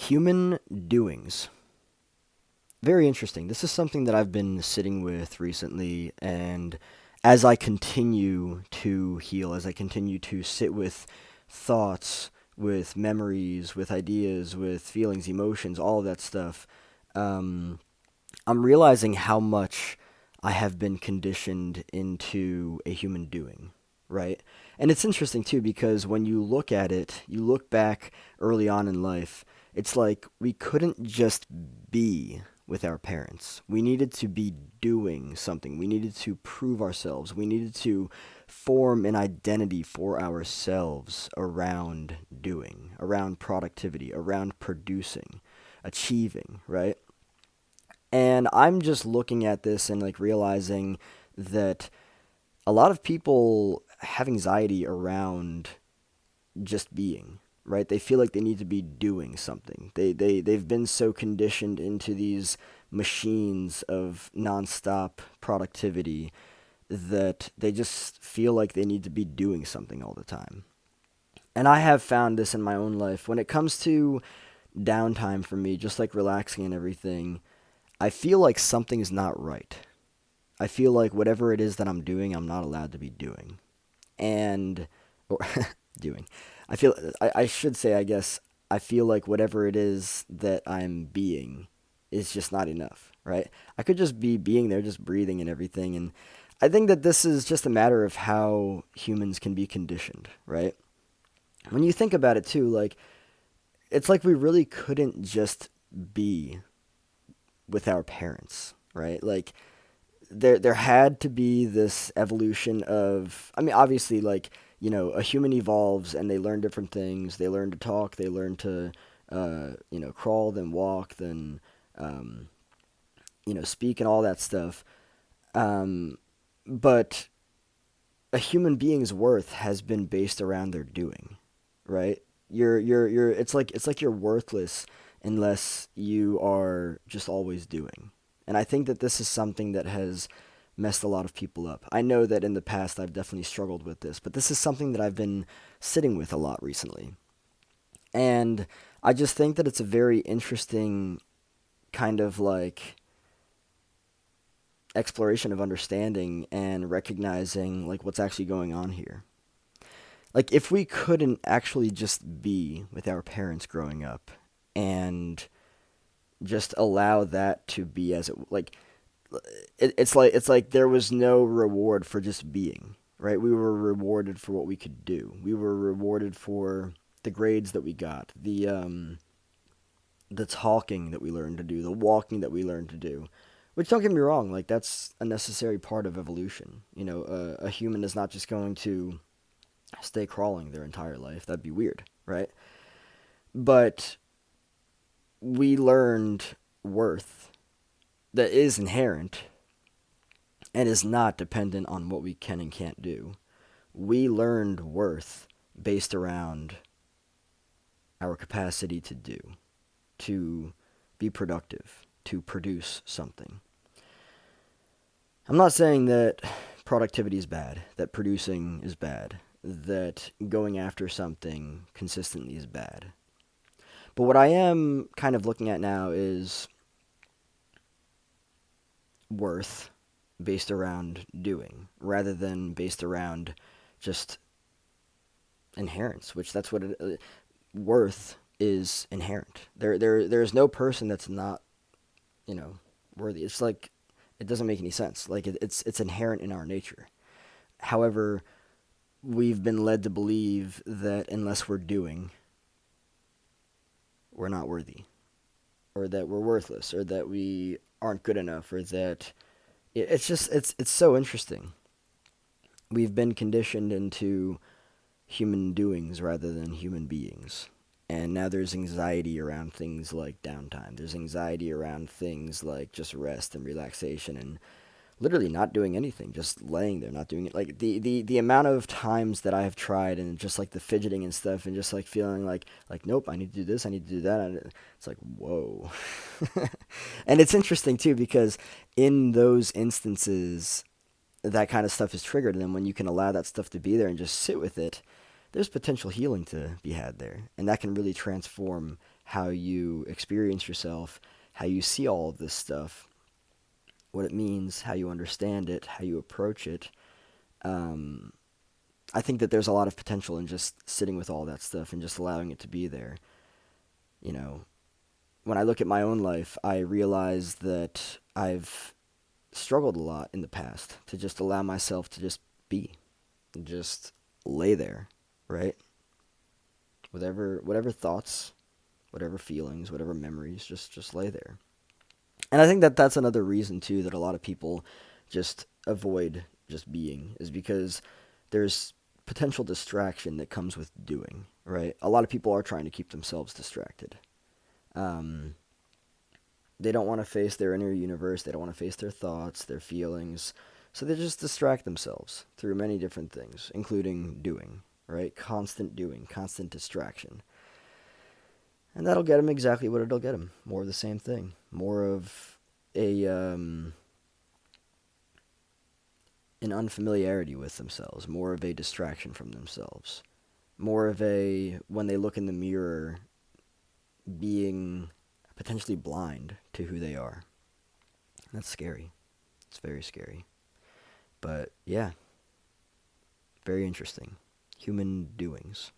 Human doings. Very interesting. This is something that I've been sitting with recently, and as I continue to heal, as I continue to sit with thoughts, with memories, with ideas, with feelings, emotions, all of that stuff, um, I'm realizing how much I have been conditioned into a human doing, right? And it's interesting too because when you look at it, you look back early on in life, it's like we couldn't just be with our parents. We needed to be doing something. We needed to prove ourselves. We needed to form an identity for ourselves around doing, around productivity, around producing, achieving, right? And I'm just looking at this and like realizing that a lot of people have anxiety around just being, right? They feel like they need to be doing something. They've been so conditioned into these machines of nonstop productivity that they just feel like they need to be doing something all the time. And I have found this in my own life. When it comes to downtime for me, just like relaxing and everything, I feel like something is not right. I feel like whatever it is that I'm doing, I'm not allowed to be doing. And, or doing. I should say, I guess, I feel like whatever it is that I'm being is just not enough, right? I could just be being there, just breathing and everything. And I think that this is just a matter of how humans can be conditioned, right? When you think about it too, like, it's like we really couldn't just be with our parents, right? Like, there had to be this evolution of, I mean, obviously, like, a human evolves and they learn different things. They learn to talk, they learn to crawl, then walk, then um, speak and all that stuff. um, but a human being's worth has been based around their doing, right? You're it's like you're worthless unless you are just always doing. And I think that this is something that has messed a lot of people up. I know that in the past I've definitely struggled with this, but this is something that I've been sitting with a lot recently. And I just think that it's a very interesting kind of like exploration of understanding and recognizing like what's actually going on here. Like if we couldn't actually just be with our parents growing up and just allow that to be as it like it's like there was no reward for just being, right? We were rewarded for what we could do. We were rewarded for the grades that we got, the talking that we learned to do, the walking that we learned to do. Which, don't get me wrong, like that's a necessary part of evolution. A human is not just going to stay crawling their entire life. That'd be weird, right? But we learned worth that is inherent and is not dependent on what we can and can't do. We learned worth based around our capacity to do, to be productive, to produce something. I'm not saying that productivity is bad, that producing is bad, that going after something consistently is bad. But what I am kind of looking at now is worth based around doing rather than based around just inherence, which that's what worth is inherent. There's no person that's not, you know, worthy. It's like it doesn't make any sense. Like it's inherent in our nature. However, we've been led to believe that unless we're doing, we're not worthy, or that we're worthless, or that we aren't good enough, or that it's just it's so interesting. We've been conditioned into human doings rather than human beings. And now there's anxiety around things like downtime. There's anxiety around things like just rest and relaxation and literally not doing anything, just laying there, not doing it. Like the amount of times that I have tried and just like the fidgeting and stuff and just like feeling like nope, I need to do this, I need to do that. And it's like, whoa. And it's interesting too because in those instances that kind of stuff is triggered, and then when you can allow that stuff to be there and just sit with it, there's potential healing to be had there, and that can really transform how you experience yourself, how you see all of this stuff, what it means, how you understand it, how you approach it. Um, I think that there's a lot of potential in just sitting with all that stuff and just allowing it to be there. You know, when I look at my own life, I realize that I've struggled a lot in the past to just allow myself to just be, and just lay there, right? Whatever thoughts, whatever feelings, whatever memories, just lay there. And I think that that's another reason too that a lot of people just avoid just being, is because there's potential distraction that comes with doing, right? A lot of people are trying to keep themselves distracted. Um, they don't want to face their inner universe. They don't want to face their thoughts, their feelings. So they just distract themselves through many different things, including doing, right? Constant doing, constant distraction. And that'll get them exactly what it'll get them. More of the same thing. More of a an unfamiliarity with themselves. More of a distraction from themselves. More of a, when they look in the mirror, being potentially blind to who they are. That's scary. It's very scary. But yeah, very interesting. Human doings.